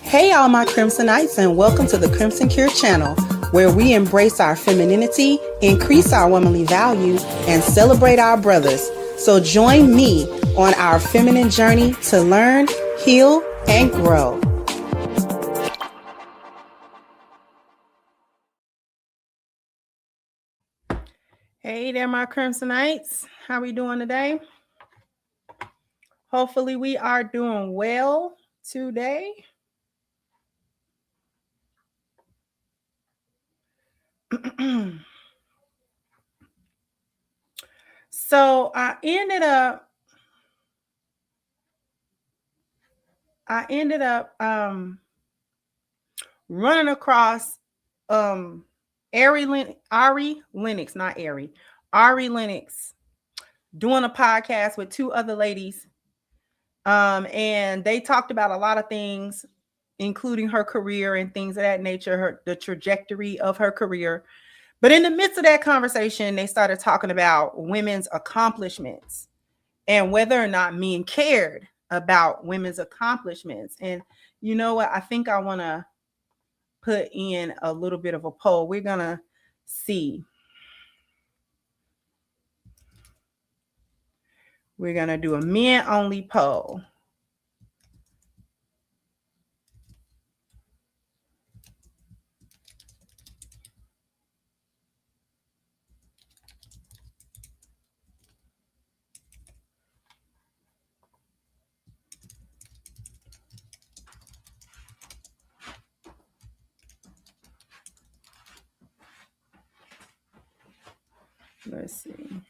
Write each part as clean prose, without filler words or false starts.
Hey all my Crimsonites, and welcome to the Crimson Cure channel, where we embrace our femininity, increase our womanly values, and celebrate our brothers. So join me on our feminine journey to learn, heal, and grow. Hey there, my Crimsonites. How we doing today? Hopefully we are doing well today. So I ended up running across Ari Lennox doing a podcast with two other ladies. And they talked about a lot of things, including her career and things of that nature, the trajectory of her career. But in the midst of that conversation, they started talking about women's accomplishments and whether or not men cared about women's accomplishments. And you know what? I think I want to put in a little bit of a poll. We're going to see. We're going to do a men-only poll. Let's see.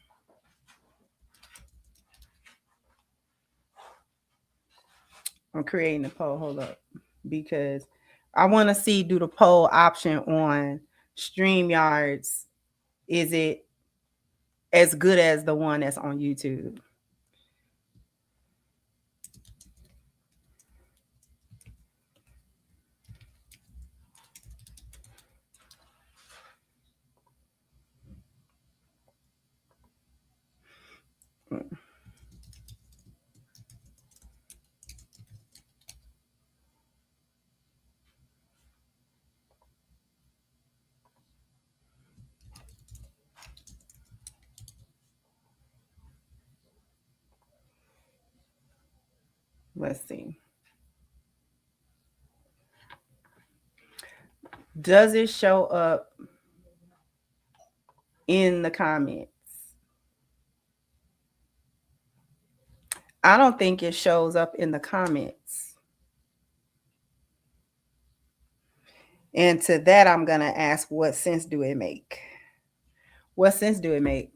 I'm creating a poll. Hold up. Because I want to see, do the poll option on StreamYards, is it as good as the one that's on YouTube? Let's see. Does it show up in the comments? I don't think it shows up in the comments. And to that, I'm going to ask, what sense do it make? What sense do it make?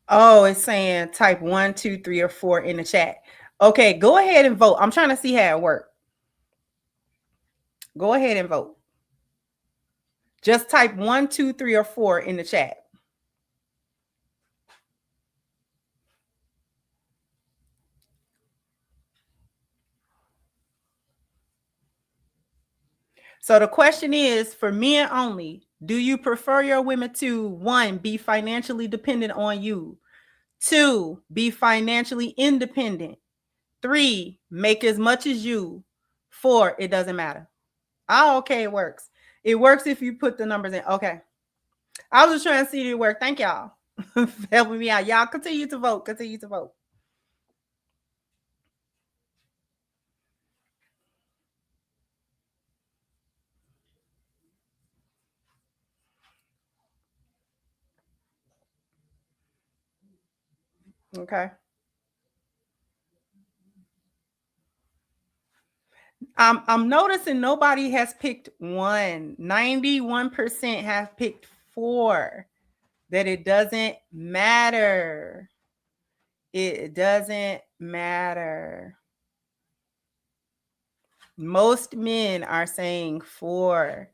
Oh, it's saying type 1, 2, 3, or 4 in the chat. Okay, go ahead and vote. I'm trying to see how it works. Go ahead and vote. Just type 1, 2, 3, or 4 in the chat. So the question is, for men only, do you prefer your women to, 1, be financially dependent on you, 2, be financially independent, 3, make as much as you, 4, it doesn't matter? Oh, okay, it works. It works if you put the numbers in. Okay. I was just trying to see it work. Thank y'all for helping me out. Y'all continue to vote. Continue to vote. Okay. I'm noticing nobody has picked 1. 91% have picked 4. That it doesn't matter. It doesn't matter. Most men are saying 4.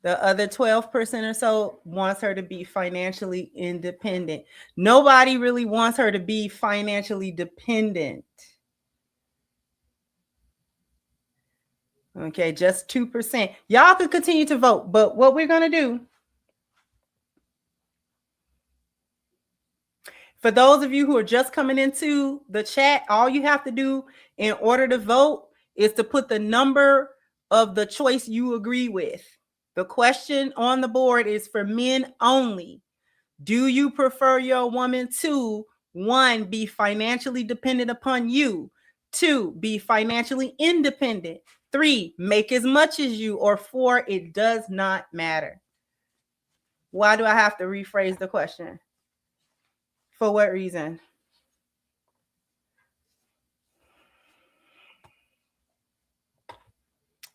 The other 12% or so wants her to be financially independent. Nobody really wants her to be financially dependent. Okay, just 2%. Y'all could continue to vote, but what we're going to do, for those of you who are just coming into the chat, all you have to do in order to vote is to put the number of the choice you agree with. The question on the board is for men only. Do you prefer your woman to, 1, be financially dependent upon you, 2, be financially independent, 3, make as much as you, or 4, it does not matter? Why do I have to rephrase the question? For what reason?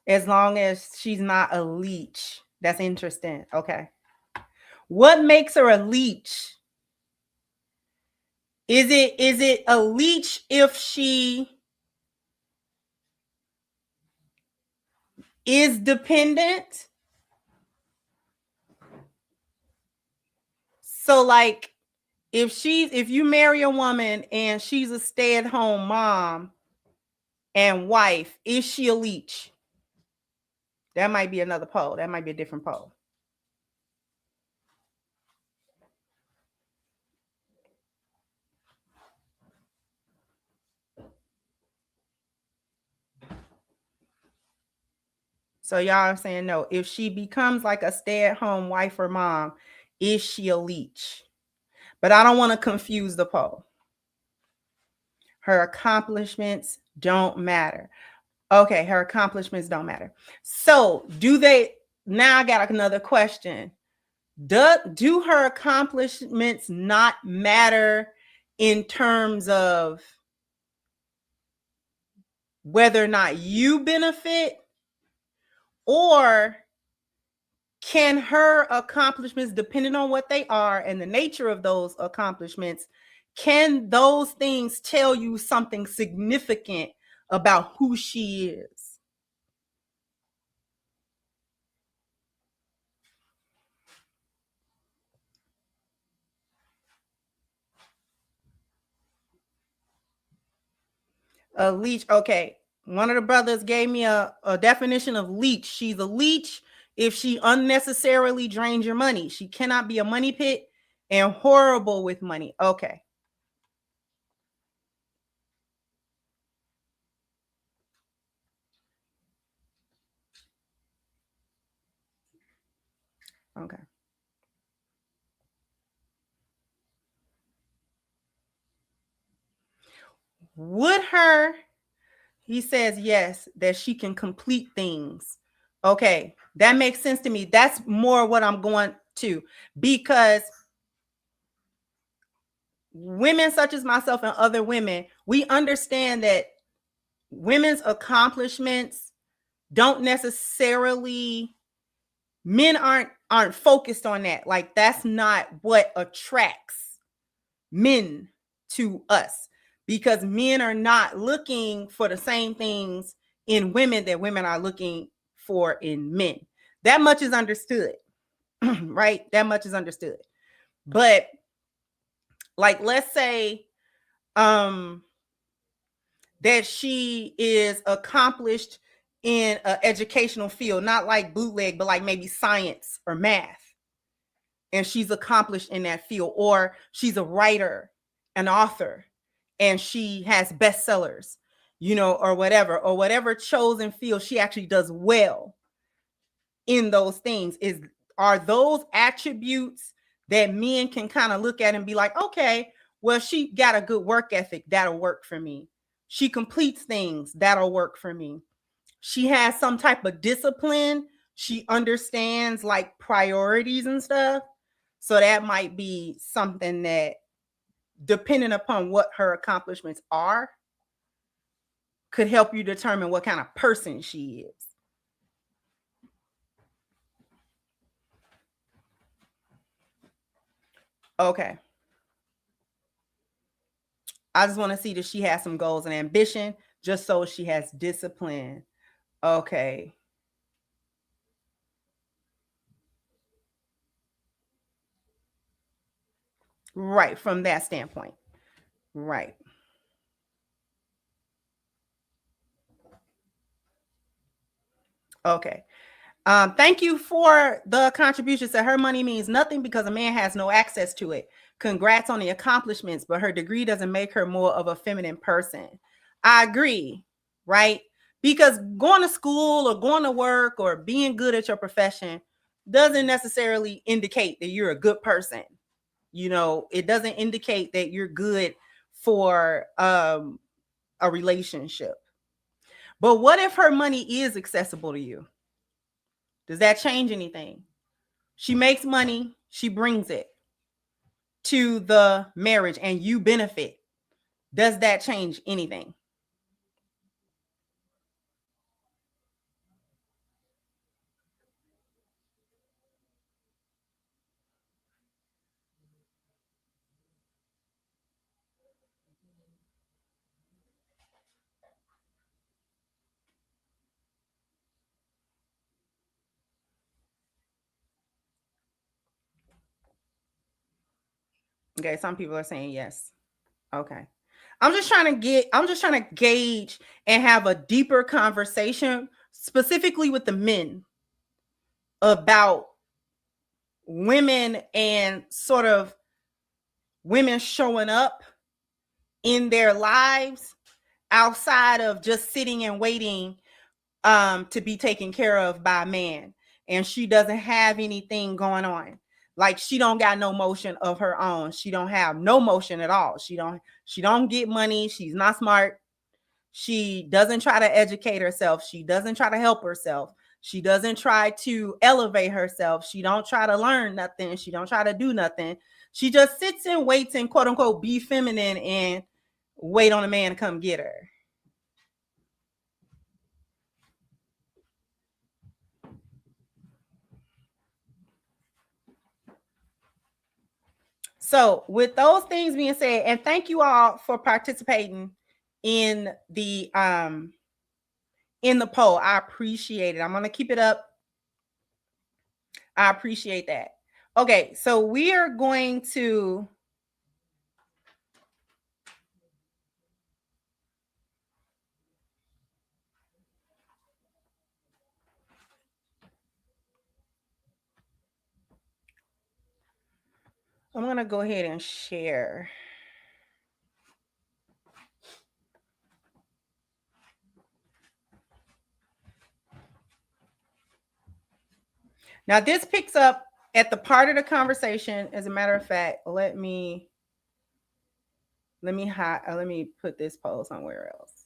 As long as she's not a leech. That's interesting. Okay. What makes her a leech? Is it a leech if she is dependent? So like if you marry a woman and she's a stay-at-home mom and wife, is she a leech? That might be another poll. That might be a different poll. So y'all are saying no. If she becomes like a stay-at-home wife or mom, is she a leech? But I don't want to confuse the poll. Her accomplishments don't matter. Okay, her accomplishments don't matter. So do they? Now I got another question. Do her accomplishments not matter in terms of whether or not you benefit Or can her accomplishments, depending on what they are and the nature of those accomplishments, can those things tell you something significant about who she is? A leech. Okay. One of the brothers gave me a definition of leech. She's a leech if she unnecessarily drains your money. She cannot be a money pit and horrible with money. Okay. Okay. Would her, he says yes, that she can complete things. Okay, that makes sense to me. That's more what I'm going to, because women such as myself and other women, we understand that women's accomplishments don't necessarily, men aren't focused on that. Like, that's not what attracts men to us, because men are not looking for the same things in women that women are looking for in men. That much is understood. Right? That much is understood. But like, let's say that she is accomplished in an educational field, not like bootleg, but like maybe science or math, and she's accomplished in that field. Or she's a writer, an author, and she has bestsellers, or whatever chosen field she actually does well in. Those things are those attributes that men can kind of look at and be like, okay, well, she got a good work ethic, that'll work for me. She completes things, that'll work for me. She has some type of discipline, she understands like priorities and stuff. So that might be something that, depending upon what her accomplishments are, could help you determine what kind of person she is. Okay. I just want to see that she has some goals and ambition, just so she has discipline. Okay. Right, from that standpoint. Right. Okay. Thank you for the contribution. Said her money means nothing because a man has no access to it. Congrats on the accomplishments, but her degree doesn't make her more of a feminine person. I agree, right? Because going to school or going to work or being good at your profession doesn't necessarily indicate that you're a good person. It doesn't indicate that you're good for a relationship. But what if her money is accessible to you? Does that change anything? She makes money, she brings it to the marriage, and you benefit. Does that change anything? Okay, some people are saying yes. Okay. I'm just trying to gauge and have a deeper conversation, specifically with the men, about women and sort of women showing up in their lives outside of just sitting and waiting to be taken care of by a man, and she doesn't have anything going on. Like, she don't got no motion of her own. She don't have no motion at all. She don't get money. She's not smart. She doesn't try to educate herself. She doesn't try to help herself. She doesn't try to elevate herself. She don't try to learn nothing. She don't try to do nothing. She just sits and waits and, quote unquote, be feminine and wait on a man to come get her. So with those things being said, and thank you all for participating in the poll. I appreciate it. I'm going to keep it up. I appreciate that. Okay, so we are going to I'm going to go ahead and share. Now, this picks up at the part of the conversation. As a matter of fact, let me put this poll somewhere else.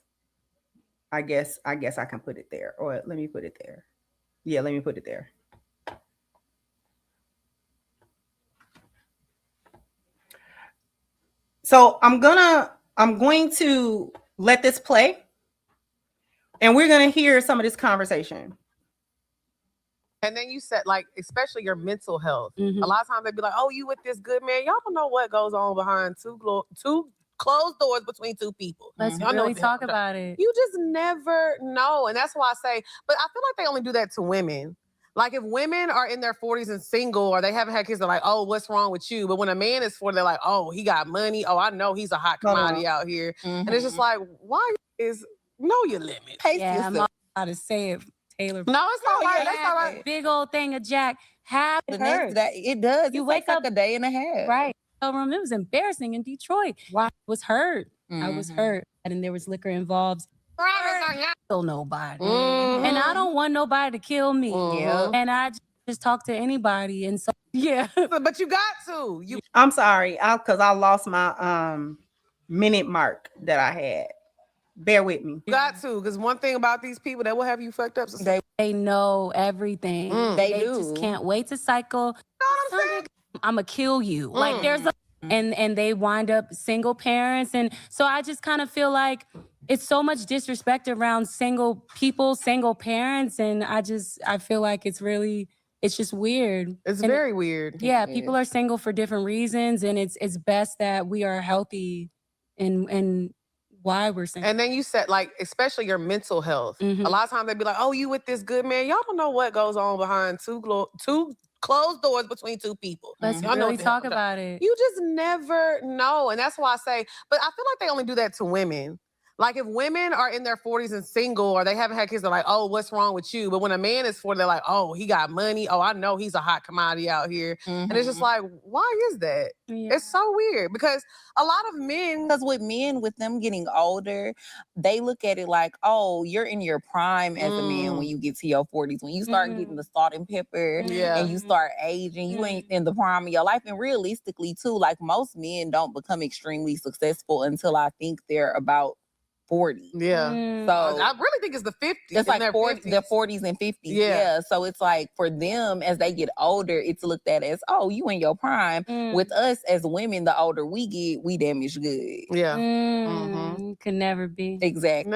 I guess I can put it there, or let me put it there. Yeah, let me put it there. So I'm going to let this play, and we're going to hear some of this conversation. And then you said, like, especially your mental health. Mm-hmm. A lot of times they be like, oh, you with this good man. Y'all don't know what goes on behind two closed doors between two people. Let's really talk about it. You just never know. And that's why I say, but I feel like they only do that to women. Like, if women are in their 40s and single, or they haven't had kids, they're like, oh, what's wrong with you? But when a man is 40, they're like, oh, he got money. Oh, I know he's a hot commodity out here. Mm-hmm. And it's just like, why know your limit? Pace yourself. I'm not how to say it, Taylor. No, it's not right. That's not right. Big old thing of Jack. It hurts. It does. You wake up like a day and a half. Right. It was embarrassing in Detroit. Wow. I was hurt. Mm-hmm. I was hurt. And there was liquor involved. Kill nobody. Mm-hmm. And I don't want nobody to kill me. Mm-hmm. And I just talk to anybody. And so, yeah. But you got to. I'm sorry, because I lost my minute mark that I had. Bear with me. You got to, because one thing about these people that will have you fucked up. They know everything. They do. Just can't wait to cycle. You know what I'm saying? I'm going to kill you. Like, there's a... And they wind up single parents. And so I just kind of feel like it's so much disrespect around single people, single parents. And I feel like it's just weird. It's very weird. Yeah, people are single for different reasons. And it's best that we are healthy and why we're single. And then you said, like, especially your mental health. Mm-hmm. A lot of times they be like, oh, you with this good man. Y'all don't know what goes on behind two closed doors between two people. Let's really talk about it. You just never know. And that's why I say, but I feel like they only do that to women. Like, if women are in their 40s and single, or they haven't had kids, they're like, oh, what's wrong with you? But when a man is 40, they're like, oh, he got money. Oh, I know he's a hot commodity out here. Mm-hmm. And it's just like, why is that? Yeah. It's so weird, because a lot of men... Because with them getting older, they look at it like, oh, you're in your prime as a man when you get to your 40s. When you start getting the salt and pepper and you start aging, you ain't in the prime of your life. And realistically, too, like, most men don't become extremely successful until I think they're about 40. Yeah. So I really think it's the 50s. It's like 40s. The 40s and 50s. Yeah. So it's like, for them, as they get older, it's looked at as, oh, you in your prime. With us as women, the older we get, we damage good. Yeah. Could never be. Exactly.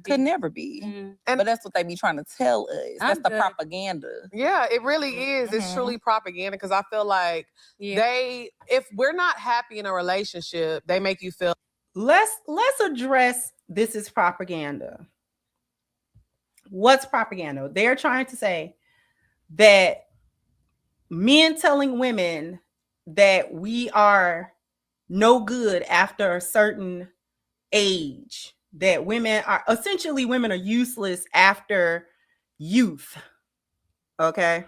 Could never be. But that's what they be trying to tell us. That's the propaganda. Yeah, it really is. It's truly propaganda, because I feel like if we're not happy in a relationship, they make you feel... Let's address this is propaganda. What's propaganda? They're trying to say that men telling women that we are no good after a certain age, that women are useless after youth. Okay?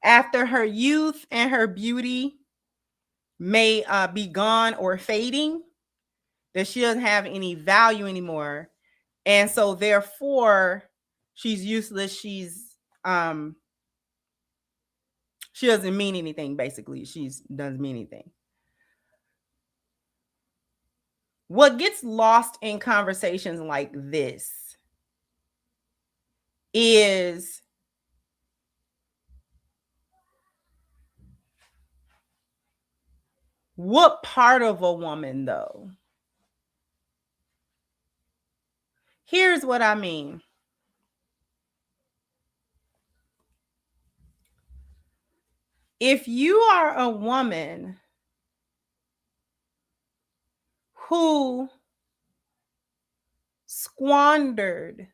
After her youth and her beauty may be gone or fading, that she doesn't have any value anymore. And so therefore she's useless. She doesn't mean anything, basically. She doesn't mean anything. What gets lost in conversations like this is what part of a woman, though? Here's what I mean. If you are a woman who squandered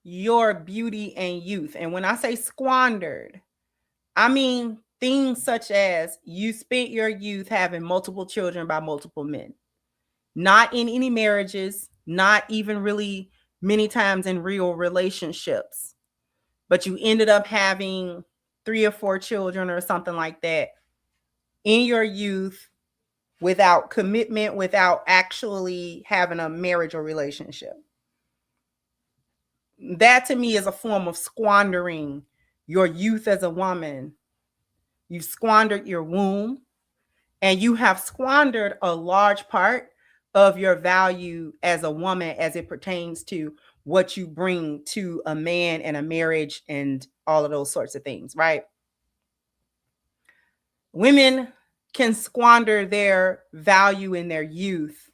your beauty and youth. And when I say squandered, I mean things such as you spent your youth having multiple children by multiple men, not in any marriages, not even really many times in real relationships, but you ended up having 3 or 4 children or something like that in your youth without commitment, without actually having a marriage or relationship. That to me is a form of squandering your youth as a woman. You've squandered your womb, and you have squandered a large part of your value as a woman as it pertains to what you bring to a man and a marriage and all of those sorts of things, right? Women can squander their value in their youth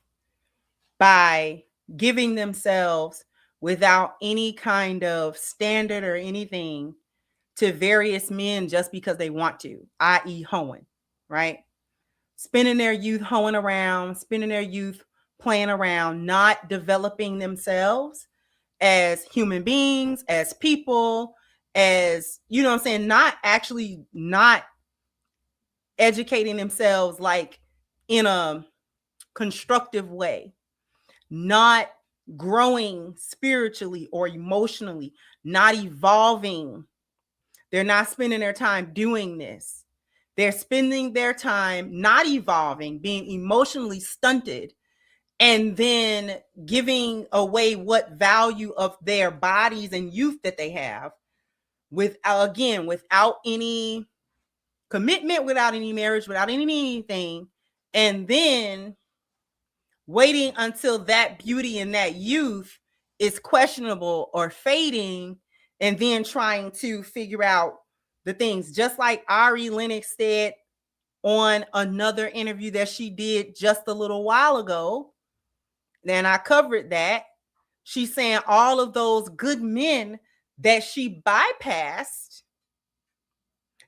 by giving themselves without any kind of standard or anything to various men just because they want to, i.e. hoeing, right? Spending their youth hoeing around, spending their youth playing around, not developing themselves as human beings, as people, as, you know what I'm saying, not educating themselves like in a constructive way, not growing spiritually or emotionally, not evolving. They're not spending their time doing this. They're spending their time not evolving, being emotionally stunted, and then giving away what value of their bodies and youth that they have without any commitment, without any marriage, without anything, and then waiting until that beauty and that youth is questionable or fading, and then trying to figure out the things, just like Ari Lennox said on another interview that she did just a little while ago. Then I covered that. She's saying all of those good men that she bypassed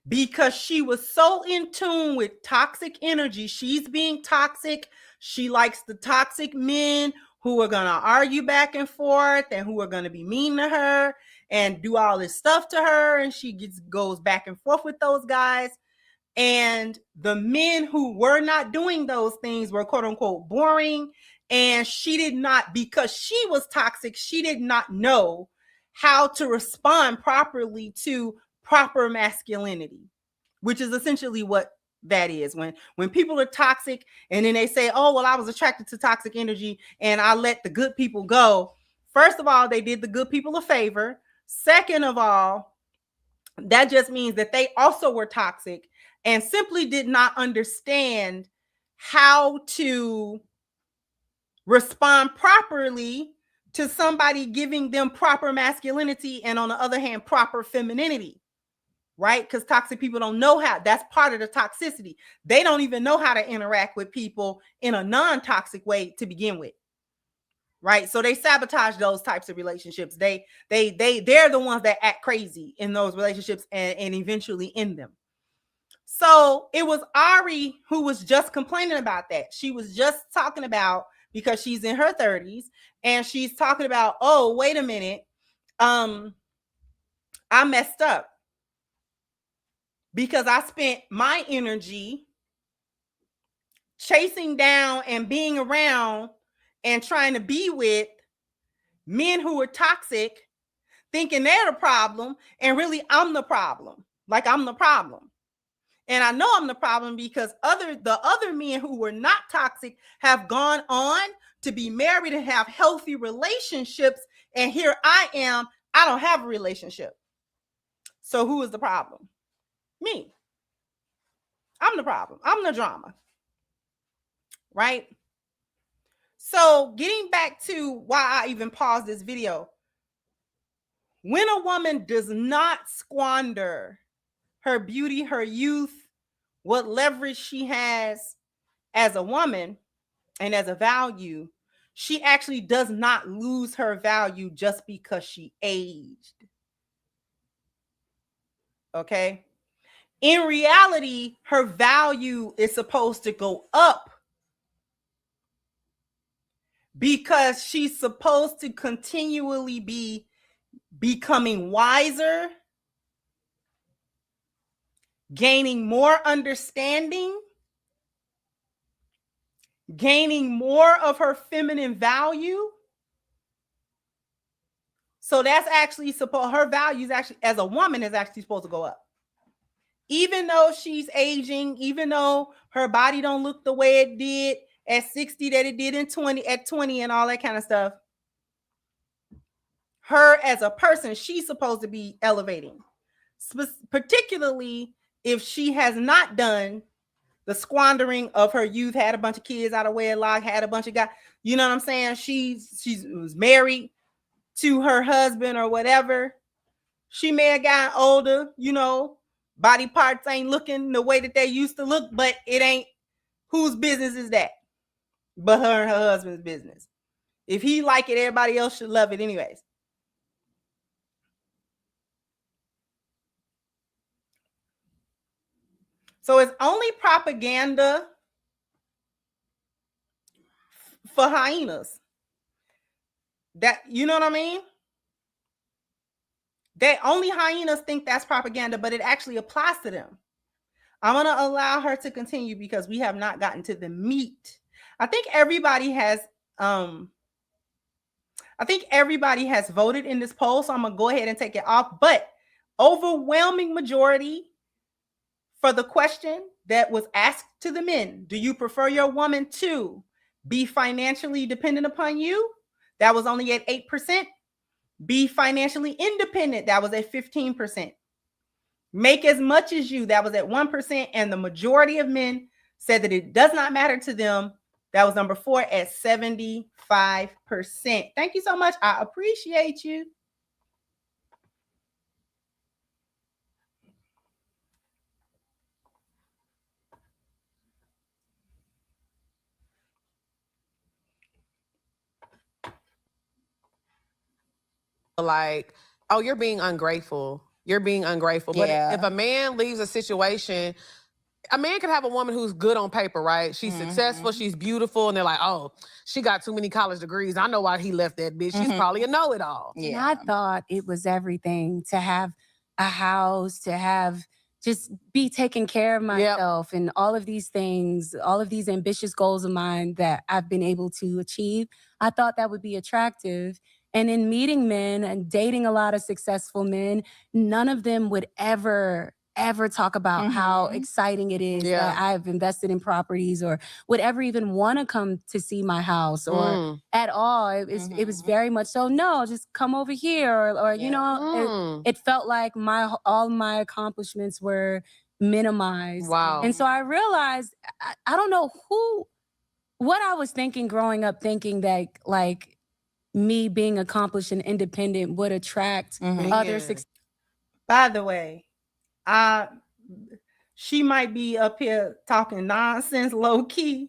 because she was so in tune with toxic energy. She's being toxic. She likes the toxic men who are going to argue back and forth and who are going to be mean to her and do all this stuff to her. And she goes back and forth with those guys. And the men who were not doing those things were quote unquote boring. And she did not, because she was toxic, she did not know how to respond properly to proper masculinity, which is essentially what that is. When people are toxic and then they say, oh, well, I was attracted to toxic energy and I let the good people go. First of all, they did the good people a favor. Second of all, that just means that they also were toxic and simply did not understand how to respond properly to somebody giving them proper masculinity and, on the other hand, proper femininity, right? Because toxic people don't know how. That's part of the toxicity. They don't even know how to interact with people in a non-toxic way to begin with, right? So they sabotage those types of relationships. They're the ones that act crazy in those relationships and eventually end them. So it was Ari who was just complaining about that. She was just talking about, because she's in her 30s and she's talking about, oh, wait a minute. I messed up because I spent my energy chasing down and being around and trying to be with men who are toxic, thinking they're the problem, and really I'm the problem. Like I'm the problem. And I know I'm the problem because the other men who were not toxic have gone on to be married and have healthy relationships. And here I am, I don't have a relationship. So who is the problem? Me. I'm the problem. I'm the drama. Right? So getting back to why I even paused this video. When a woman does not squander her beauty, her youth, what leverage she has as a woman and as a value, she actually does not lose her value just because she aged. Okay? In reality, her value is supposed to go up because she's supposed to continually be becoming wiser, gaining more understanding, gaining more of her feminine value. So that's actually her values actually as a woman is actually supposed to go up. Even though she's aging, even though her body don't look the way it did at 60 that it did at 20 and all that kind of stuff. Her as a person, she's supposed to be elevating. Particularly if she has not done the squandering of her youth, had a bunch of kids out of wedlock, had a bunch of guys, you know what I'm saying? She was married to her husband or whatever. She may have gotten older, you know, body parts ain't looking the way that they used to look, but it ain't, whose business is that? But her and her husband's business. If he like it, everybody else should love it anyways. So it's only propaganda for hyenas. That, you know what I mean? They only hyenas think that's propaganda, but it actually applies to them. I'm going to allow her to continue because we have not gotten to the meat. I think everybody has voted in this poll, so I'm going to go ahead and take it off. But overwhelming majority for the question that was asked to the men, do you prefer your woman to be financially dependent upon you? That was only at 8%. Be financially independent. That was at 15%. Make as much as you. That was at 1%. And the majority of men said that it does not matter to them. That was number 4 at 75%. Thank you so much. I appreciate you. Like, oh, you're being ungrateful. You're being ungrateful. But if a man leaves a situation, a man could have a woman who's good on paper, right? She's successful, she's beautiful, and they're like, oh, she got too many college degrees. I know why he left that bitch. She's probably a know-it-all. Yeah. And I thought it was everything to have a house, to have just be taking care of myself and all of these things, all of these ambitious goals of mine that I've been able to achieve. I thought that would be attractive. And in meeting men and dating a lot of successful men, none of them would ever talk about how exciting it is that I've invested in properties or would ever even want to come to see my house or at all. It was very much so, no, just come over here or you know, it felt like all my accomplishments were minimized. Wow. And so I realized, I don't know what I was thinking growing up, thinking that like me being accomplished and independent would attract other success. By the way, she might be up here talking nonsense low key,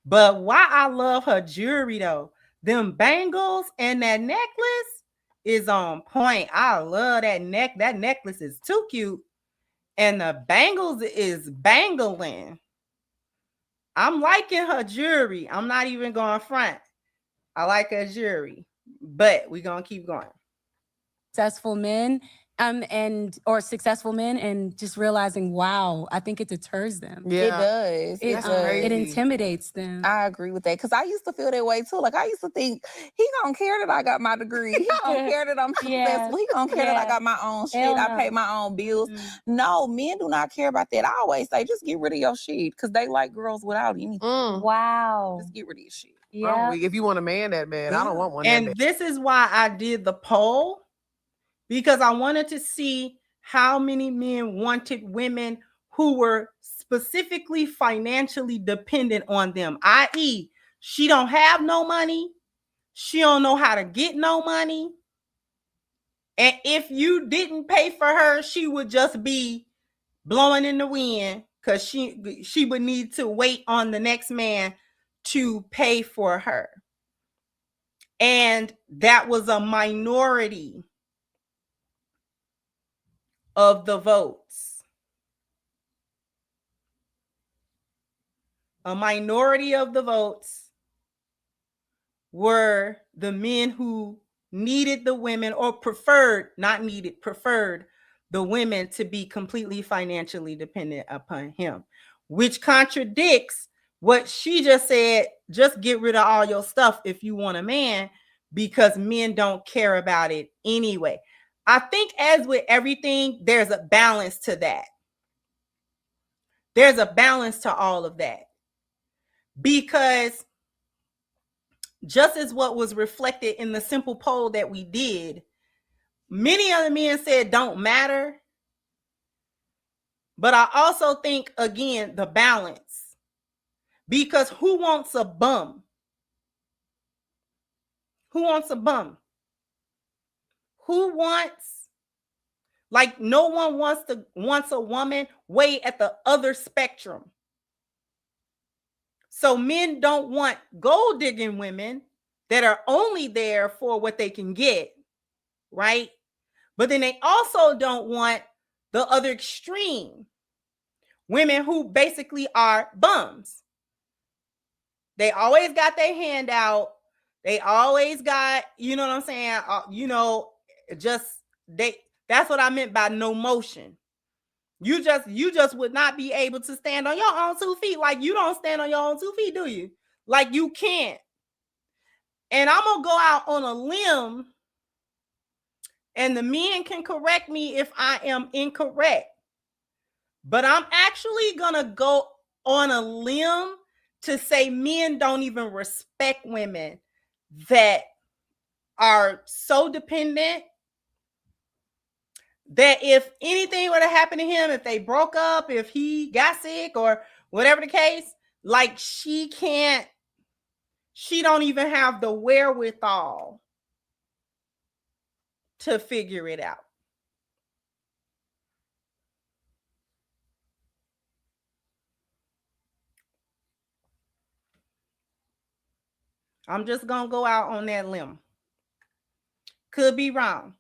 but why I love her jewelry though, them bangles and that necklace is on point. I love that necklace is too cute, and the bangles is bangling. I'm liking her jewelry. I'm not even going front. I like her jewelry, but we're gonna keep going. Successful men or successful men and just realizing, wow, I think it deters them. Yeah. It does. It intimidates them. I agree with that because I used to feel that way too. Like I used to think he don't care that I got my degree. He don't care that I'm successful. He don't care that I got my own shit. I pay my own bills. No, men do not care about that. I always say just get rid of your shit because they like girls without anything. Wow. Just get rid of your shit. Yeah. If you want a man that bad, I don't want one. And this is why I did the poll, because I wanted to see how many men wanted women who were specifically financially dependent on them, i.e., she don't have no money, she don't know how to get no money, and if you didn't pay for her, she would just be blowing in the wind because she would need to wait on the next man to pay for her. And that was a minority of the votes. A minority of the votes were the men who needed the women, or preferred, not needed, preferred the women to be completely financially dependent upon him, which contradicts what she just said. Just get rid of all your stuff if you want a man, because men don't care about it anyway. I think, as with everything, there's a balance to that. There's a balance to all of that, because just as what was reflected in the simple poll that we did, many of the men said don't matter. But I also think, again, the balance, because who wants a bum? Who wants a bum? Who wants, like, no one wants a woman way at the other spectrum. So men don't want gold digging women that are only there for what they can get, right? But then they also don't want the other extreme, women who basically are bums. They always got their hand out. They always got, you know what I'm saying? That's what I meant by no motion. You just would not be able to stand on your own 2 feet. Like, you don't stand on your own 2 feet, do you? Like, you can't. And I'm going to go out on a limb, and the men can correct me if I am incorrect. But I'm actually going to go on a limb to say men don't even respect women that are so dependent that if anything were to happen to him, if they broke up, if he got sick or whatever the case, like, she don't even have the wherewithal to figure it out. I'm just going to go out on that limb. Could be wrong.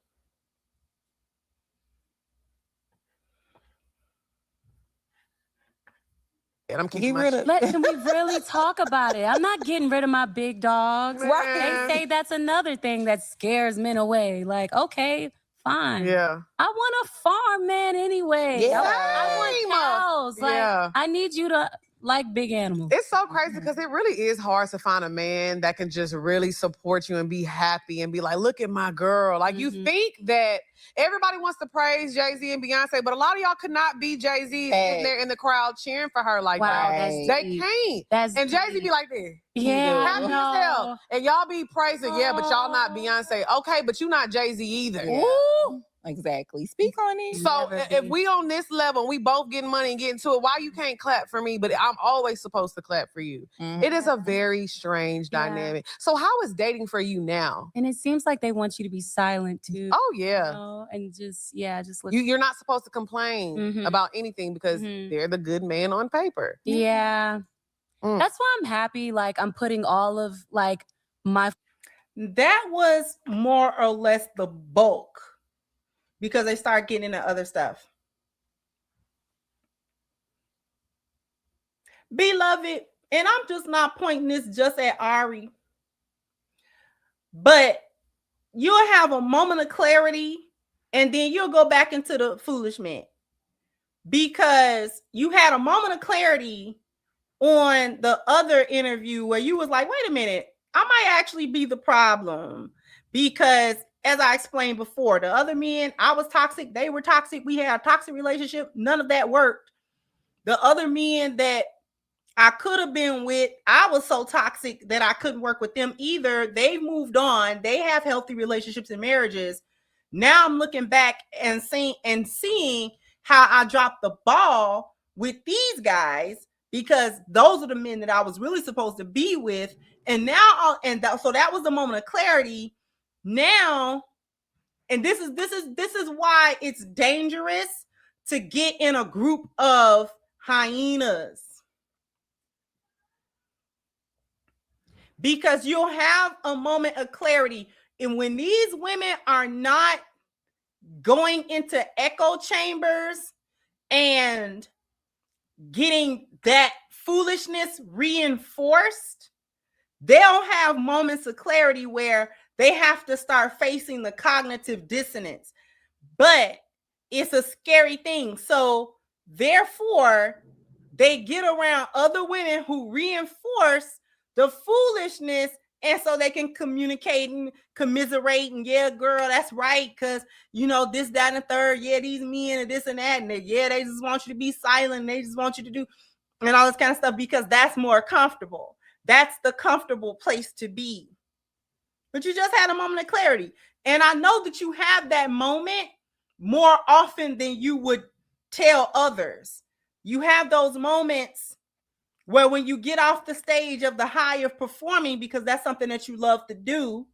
And I'm keeping my shit. Can we really talk about it? I'm not getting rid of my big dogs. Right. They say that's another thing that scares men away. Like, okay, fine. Yeah. I want a farm man anyway. Yeah. I want cows. Like, Yeah. I need you to like big animals. It's so crazy because it really is hard to find a man that can just really support you and be happy and be like, look at my girl. Like, you think that everybody wants to praise Jay-Z and Beyonce, but a lot of y'all could not be Jay-Z sitting there in the crowd cheering for her like that. They can't. And Jay-Z be like this. Yeah. Happy as hell. And y'all be praising, but y'all not Beyonce. Okay, but you not Jay-Z either. Yeah. Ooh. Exactly. Speak on it. So if we on this level, we both getting money and getting to it, why you can't clap for me, but I'm always supposed to clap for you? It is a very strange dynamic. So how is dating for you now? And it seems like they want you to be silent too. Oh, yeah. You know? And just look. You're not supposed to complain about anything because they're the good man on paper. Yeah. That's why I'm happy. Like, I'm putting all of like my... That was more or less the bulk, because they start getting into other stuff. Beloved, and I'm just not pointing this just at Ari, but you'll have a moment of clarity and then you'll go back into the foolish man, because you had a moment of clarity on the other interview where you was like, wait a minute, I might actually be the problem, because as I explained before, the other men, I was toxic, they were toxic, we had a toxic relationship, none of that worked. The other men that I could have been with, I was so toxic that I couldn't work with them either. They've moved on, they have healthy relationships and marriages. Now I'm looking back and seeing how I dropped the ball with these guys, because those are the men that I was really supposed to be with. And now, so that was the moment of clarity. Now, and this is why it's dangerous to get in a group of hyenas, because you'll have a moment of clarity. And when these women are not going into echo chambers and getting that foolishness reinforced, They don't have moments of clarity where they have to start facing the cognitive dissonance. But it's a scary thing. So therefore, they get around other women who reinforce the foolishness, and so they can communicate and commiserate and, yeah, girl, that's right, because, you know, this, that, and the third, yeah, these men and this and that, and yeah, they just want you to be silent, they just want you to do, and all this kind of stuff, because that's more comfortable. That's the comfortable place to be. But you just had a moment of clarity. And I know that you have that moment more often than you would tell others. You have those moments where when you get off the stage of the high of performing, because that's something that you love to do,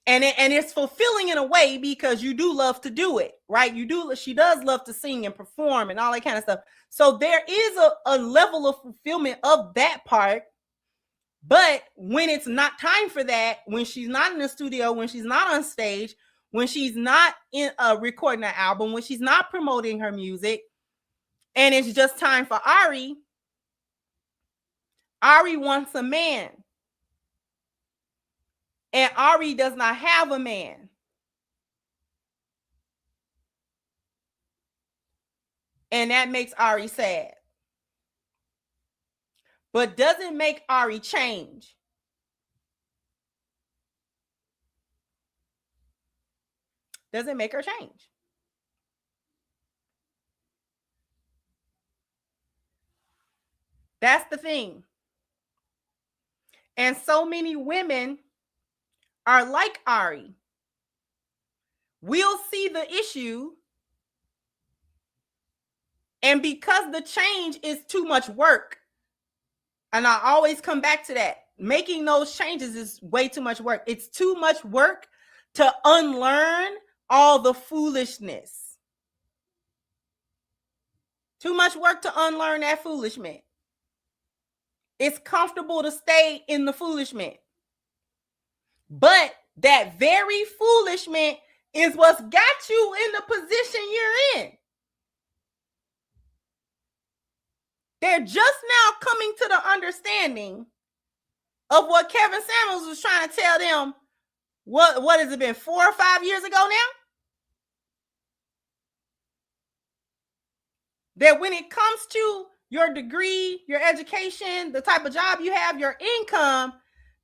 and it's fulfilling in a way because you do love to do it, right? She does love to sing and perform and all that kind of stuff. So there is a level of fulfillment of that part. But when it's not time for that, when she's not in the studio, when she's not on stage, when she's not in recording an album, when she's not promoting her music, and it's just time for Ari wants a man. And Ari does not have a man. And that makes Ari sad. But doesn't make Ari change. Doesn't make her change. That's the thing. And so many women are like Ari. We'll see the issue, and because the change is too much work, and I always come back to that, making those changes is way too much work. It's too much work to unlearn all the foolishness. Too much work to unlearn that foolishness. It's comfortable to stay in the foolishness. But that very foolishness is what's got you in the position you're in. They're just now coming to the understanding of what Kevin Samuels was trying to tell them. What has it been, 4 or 5 years ago now? That when it comes to your degree, your education, the type of job you have, your income,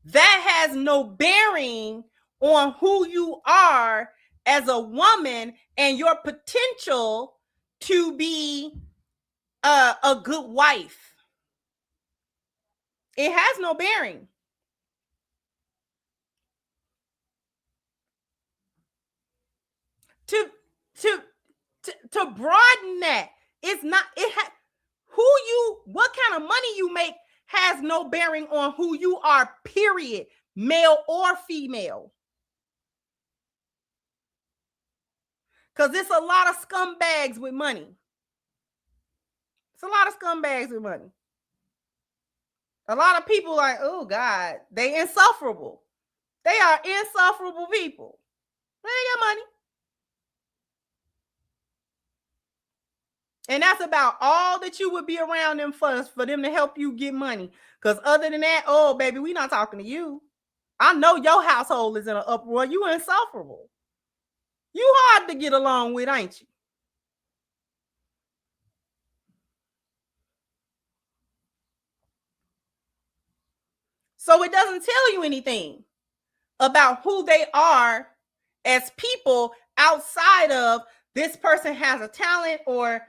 that has no bearing on who you are as a woman and your potential to be a good wife. It has no bearing. To broaden that, it's not, what kind of money you make has no bearing on who you are, period, male or female. Because it's a lot of scumbags with money. It's a lot of scumbags with money. A lot of people like, oh God, they insufferable. They are insufferable people. They ain't got money. And that's about all that you would be around them for them to help you get money. Because other than that, oh, baby, we not talking to you. I know your household is in an uproar. You insufferable. You hard to get along with, ain't you? So it doesn't tell you anything about who they are as people outside of this person has a talent or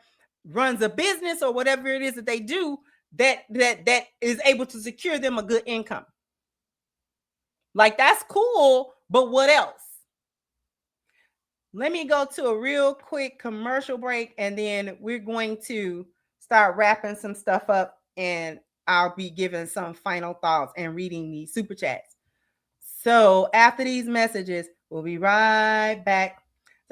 runs a business or whatever it is that they do that is able to secure them a good income. Like, that's cool, but what else? Let me go to a real quick commercial break, and then we're going to start wrapping some stuff up, and I'll be giving some final thoughts and reading the super chats. So after these messages, we'll be right back.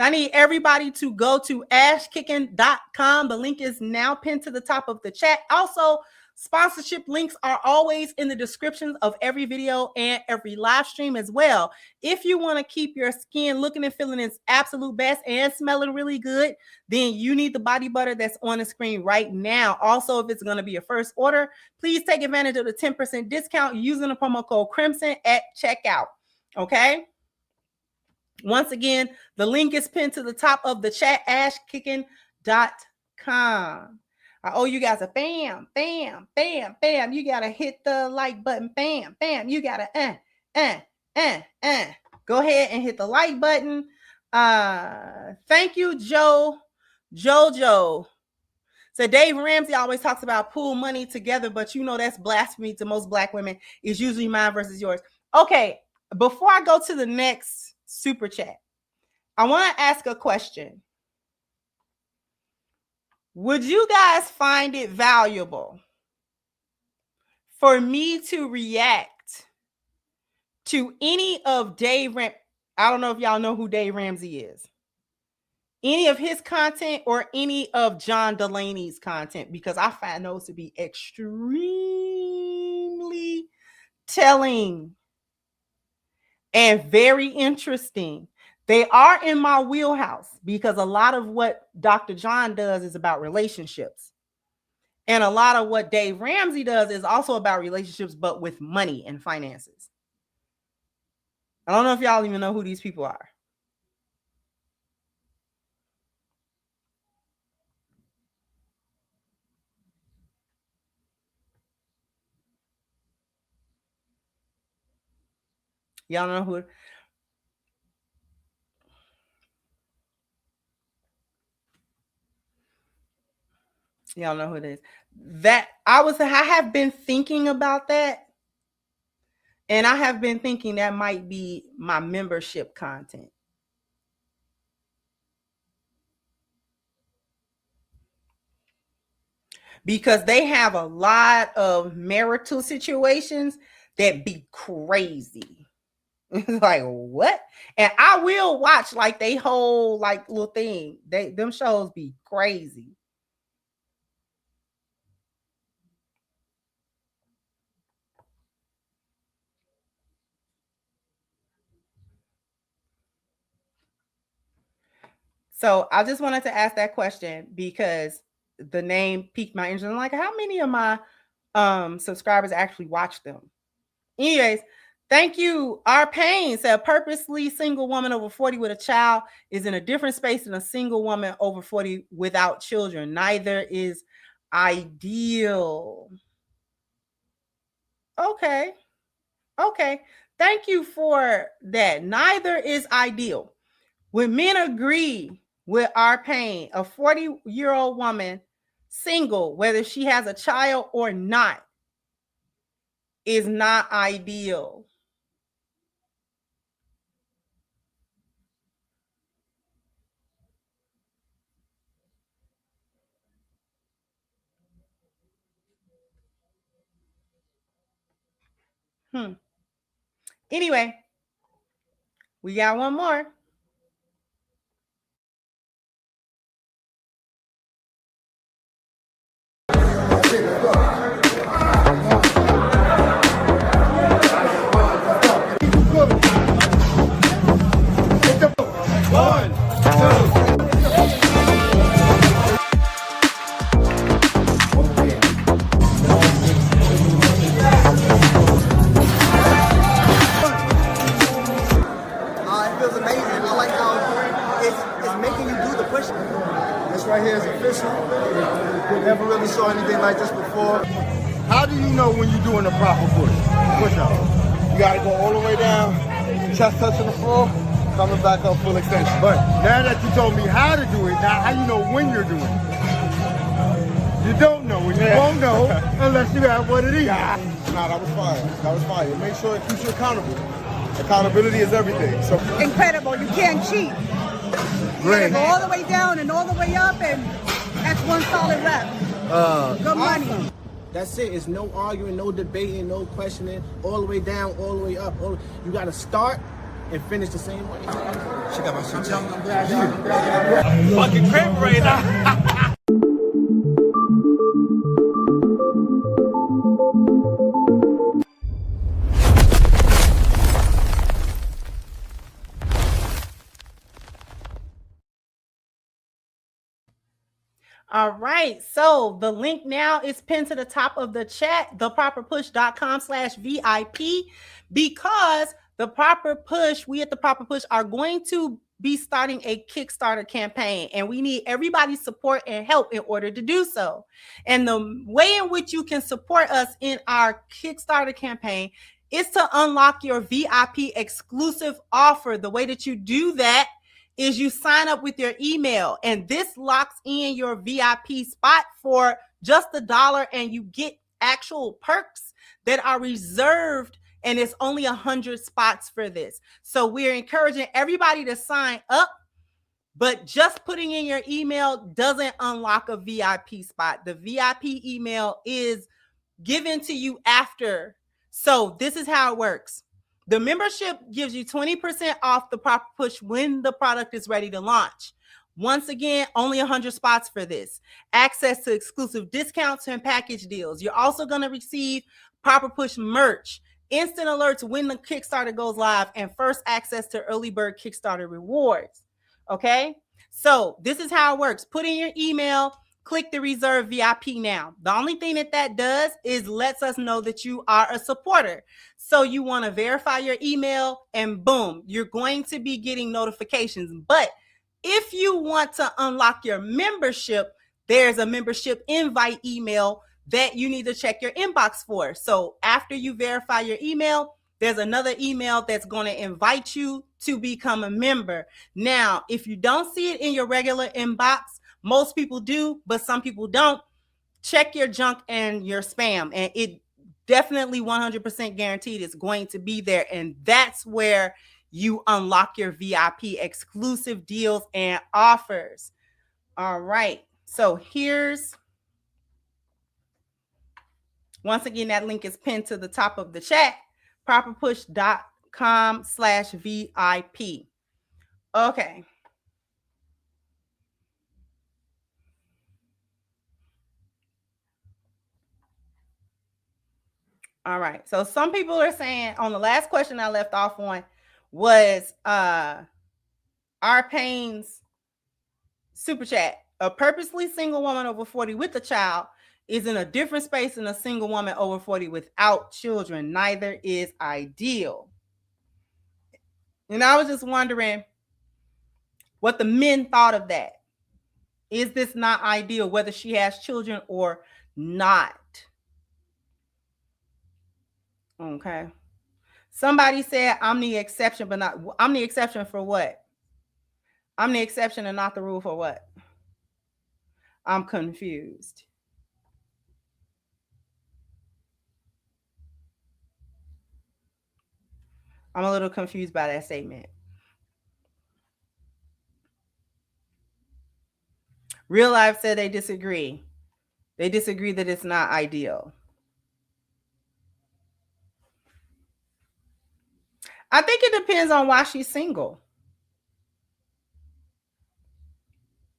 I need everybody to go to ashkicking.com. The link is now pinned to the top of the chat. Also, Sponsorship links are always in the descriptions of every video and every live stream as well. If you want to keep your skin looking and feeling its absolute best and smelling really good, then you need the body butter that's on the screen right now. Also, if it's going to be your first order, please take advantage of the 10% discount using the promo code Crimson at checkout. Okay? Once again, the link is pinned to the top of the chat, ashkicking.com. I owe you guys a bam, bam, bam, bam. You got to hit the like button. Bam, bam. You got to go ahead and hit the like button. Thank you, Jojo. So Dave Ramsey always talks about pool money together, but you know that's blasphemy to most Black women. It's usually mine versus yours. Okay, before I go to the next super chat, I want to ask a question. Would you guys find it valuable for me to react to any of Dave Ramsey? I don't know if y'all know who Dave Ramsey is. Any of his content or any of John Delaney's content, because I find those to be extremely telling and very interesting. They are in my wheelhouse because a lot of what Dr. John does is about relationships. And a lot of what Dave Ramsey does is also about relationships, but with money and finances. I don't know if y'all even know who these people are. Y'all know who? Y'all know who it is. That I have been thinking about that. And I have been thinking that might be my membership content. Because they have a lot of marital situations that be crazy. It's like, what? And I will watch like they whole like little thing. Them shows be crazy. So I just wanted to ask that question because the name piqued my interest. I'm like, how many of my subscribers actually watch them? Anyways, thank you. Our Pain said, purposely single woman over 40 with a child is in a different space than a single woman over 40 without children. Neither is ideal. Okay. Thank you for that. Neither is ideal. When men agree with Our Pain, a 40-year-old woman, single, whether she has a child or not, is not ideal. Anyway, we got one more. Right here is official. Never really saw anything like this before. How do you know when you're doing a proper push up? You gotta go all the way down, chest touching the floor, coming back up full extension. But now that you told me how to do it, now how you know when you're doing it? You don't know, and you won't know unless you have what it is. Nah, that was fine. That was fine. Make sure it keeps you accountable. Accountability is everything. So incredible. You can't cheat. Great. Go all the way down and all the way up, and that's one solid rep. Good money. Awesome. That's it. It's no arguing, no debating, no questioning. All the way down, all the way up. You got to start and finish the same way. She got my shit. I'm glad you. Fucking crib right now. All right. So the link now is pinned to the top of the chat, theproperpush.com/VIP, because the Proper Push, we at the Proper Push are going to be starting a Kickstarter campaign, and we need everybody's support and help in order to do so. And the way in which you can support us in our Kickstarter campaign is to unlock your VIP exclusive offer. The way that you do that is you sign up with your email, and this locks in your VIP spot for just $1, and you get actual perks that are reserved, and it's only 100 spots for this. So we're encouraging everybody to sign up, but just putting in your email doesn't unlock a VIP spot. The VIP email is given to you after. So this is how it works. The membership gives you 20% off the Proper Push when the product is ready to launch. Once again, only 100 spots for this. Access to exclusive discounts and package deals. You're also going to receive Proper Push merch, instant alerts when the Kickstarter goes live, and first access to early bird Kickstarter rewards. Okay? So this is how it works. Put in your email, click the reserve VIP now. The only thing that does is lets us know that you are a supporter. So you want to verify your email, and boom, you're going to be getting notifications. But if you want to unlock your membership, there's a membership invite email that you need to check your inbox for. So after you verify your email, there's another email that's going to invite you to become a member. Now, if you don't see it in your regular inbox, most people do, but some people don't, check your junk and your spam, and it definitely 100% guaranteed is going to be there. And that's where you unlock your VIP exclusive deals and offers. All right. So here's, once again, that link is pinned to the top of the chat, properpush.com/VIP. Okay. All right. So some people are saying, on the last question I left off on was our Payne's super chat. A purposely single woman over 40 with a child is in a different space than a single woman over 40 without children. Neither is ideal. And I was just wondering what the men thought of that. Is this not ideal, whether she has children or not? Okay. Somebody said I'm the exception, but not, I'm the exception for what? I'm the exception and not the rule for what? I'm confused. I'm a little confused by that statement. Real Life said they disagree. They disagree that it's not ideal. I think it depends on why she's single.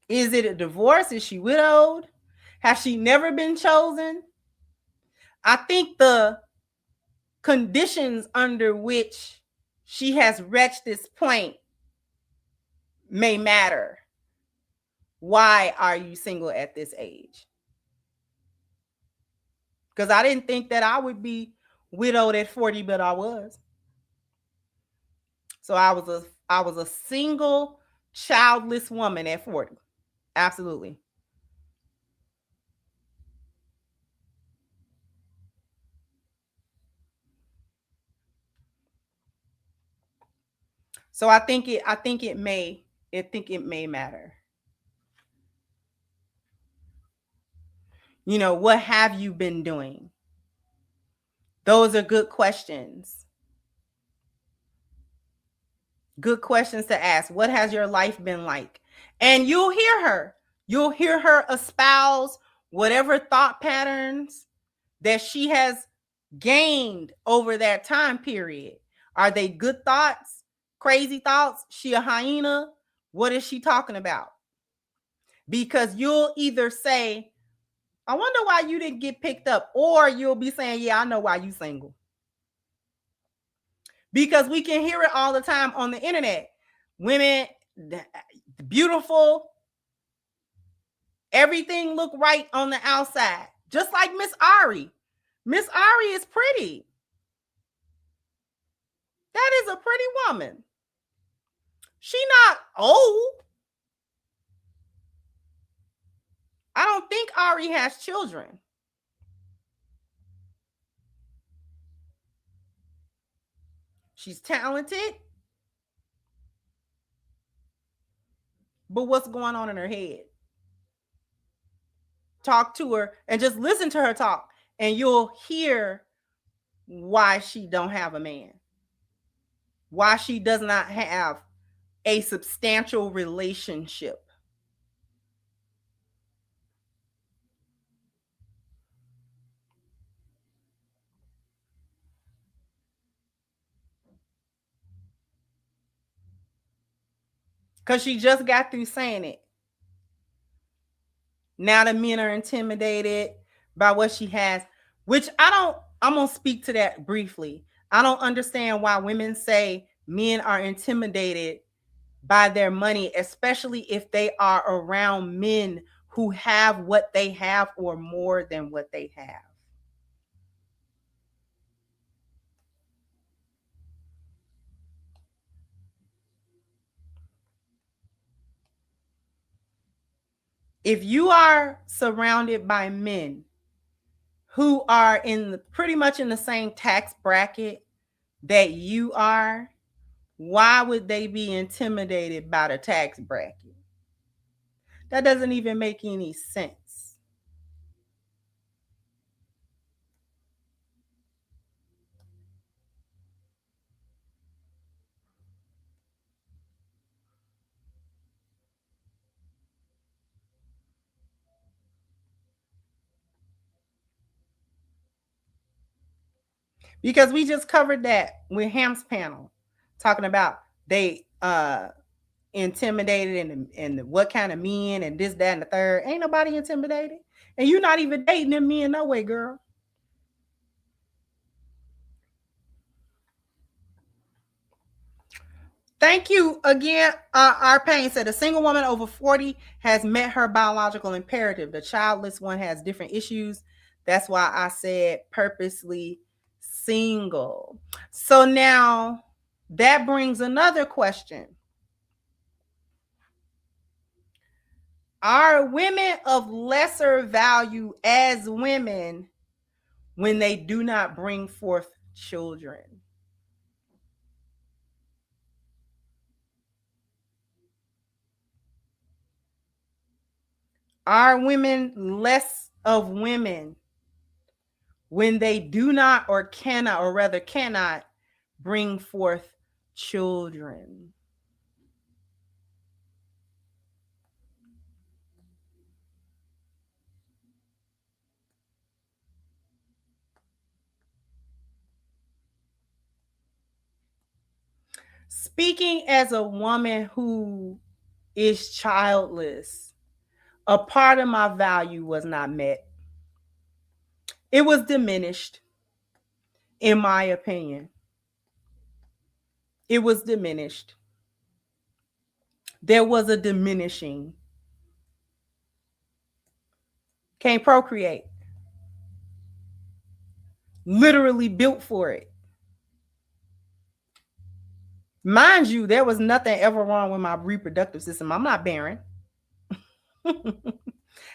Is it a divorce? Is she widowed? Has she never been chosen? I think the conditions under which she has reached this point may matter. Why are you single at this age? Because I didn't think that I would be widowed at 40, but I was. So I was a single, childless woman at 40. Absolutely. So I think it may matter. You know, what have you been doing? Those are good questions. Good questions to ask. What has your life been like? And you'll hear her. You'll hear her espouse whatever thought patterns that she has gained over that time period. Are they good thoughts? Crazy thoughts? She a hyena? What is she talking about? Because you'll either say, I wonder why you didn't get picked up, or you'll be saying, yeah, I know why you single. Because we can hear it all the time on the internet. Women, beautiful, Everything look right on the outside. Just like Miss Ari. Miss Ari is pretty. That is a pretty woman. She not old. I don't think Ari has children. She's talented. But what's going on in her head? Talk to her and just listen to her talk, and you'll hear why she don't have a man. Why she does not have a substantial relationship. Because she just got through saying it. Now the men are intimidated by what she has, which I'm going to speak to that briefly. I don't understand why women say men are intimidated by their money, especially if they are around men who have what they have or more than what they have. If you are surrounded by men who are pretty much in the same tax bracket that you are, why would they be intimidated by the tax bracket? That doesn't even make any sense. Because we just covered that with Ham's panel, talking about they intimidated and what kind of men and this, that, and the third. Ain't nobody intimidated. And you're not even dating them men no way, girl. Thank you again. Our Pain said a single woman over 40 has met her biological imperative. The childless one has different issues. That's why I said purposely single. So now that brings another question. Are women of lesser value as women when they do not bring forth children? Are women less of women when they do not or cannot, or rather cannot, bring forth children? Speaking as a woman who is childless, a part of my value was not met. It was diminished, in my opinion. It was diminished. There was a diminishing. Can't procreate. Literally built for it. Mind you, there was nothing ever wrong with my reproductive system. I'm not barren.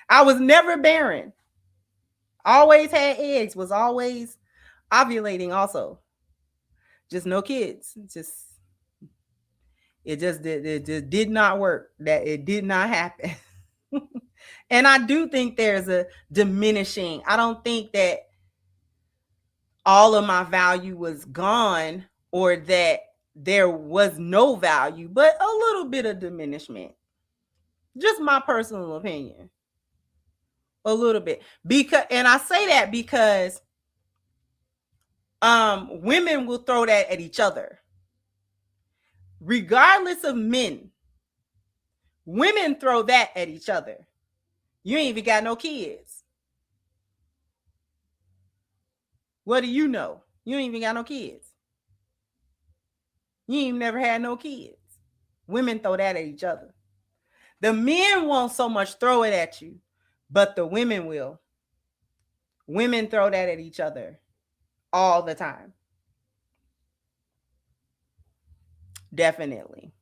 I was never barren. Always had eggs, was always ovulating also. Just no kids. It just did not work. That it did not happen. And I do think there's a diminishing. I don't think that all of my value was gone or that there was no value, but a little bit of diminishment. Just my personal opinion. A little bit. And I say that because women will throw that at each other. Regardless of men, women throw that at each other. You ain't even got no kids. What do you know? You ain't even got no kids. You ain't never had no kids. Women throw that at each other. The men won't so much throw it at you. but the women will. Women throw that at each other all the time. Definitely.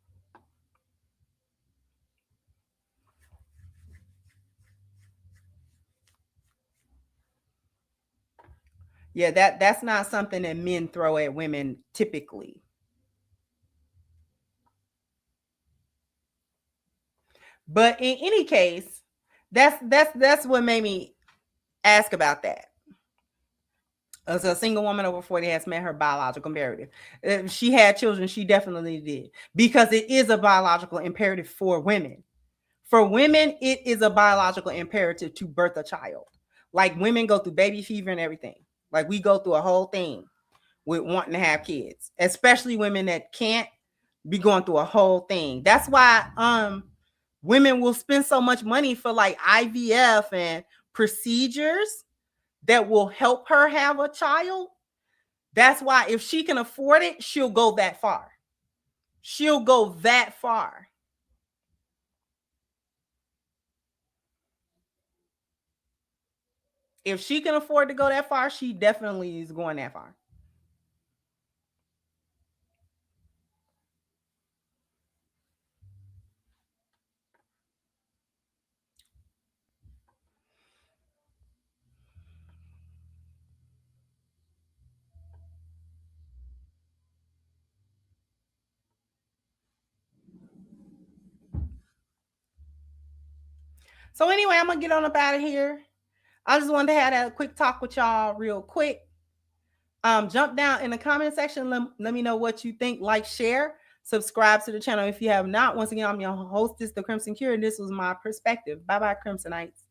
Yeah, that's not something that men throw at women typically. But in any case, that's what made me ask about that. As a single woman over 40 has met her biological imperative. If she had children, she definitely did, because it is a biological imperative for women. For women, it is a biological imperative to birth a child. Like women go through baby fever and everything. Like we go through a whole thing with wanting to have kids, especially women that can't be going through a whole thing. That's why women will spend so much money for like IVF and procedures that will help her have a child. That's why if she can afford it, she'll go that far. She'll go that far. If she can afford to go that far, she definitely is going that far. So anyway, I'm going to get on up out of here. I just wanted to have that quick talk with y'all real quick. Jump down in the comment section. Let me know what you think. Like, share, subscribe to the channel if you have not. Once again, I'm your hostess, The Crimson Cure, and this was my perspective. Bye-bye, Crimsonites.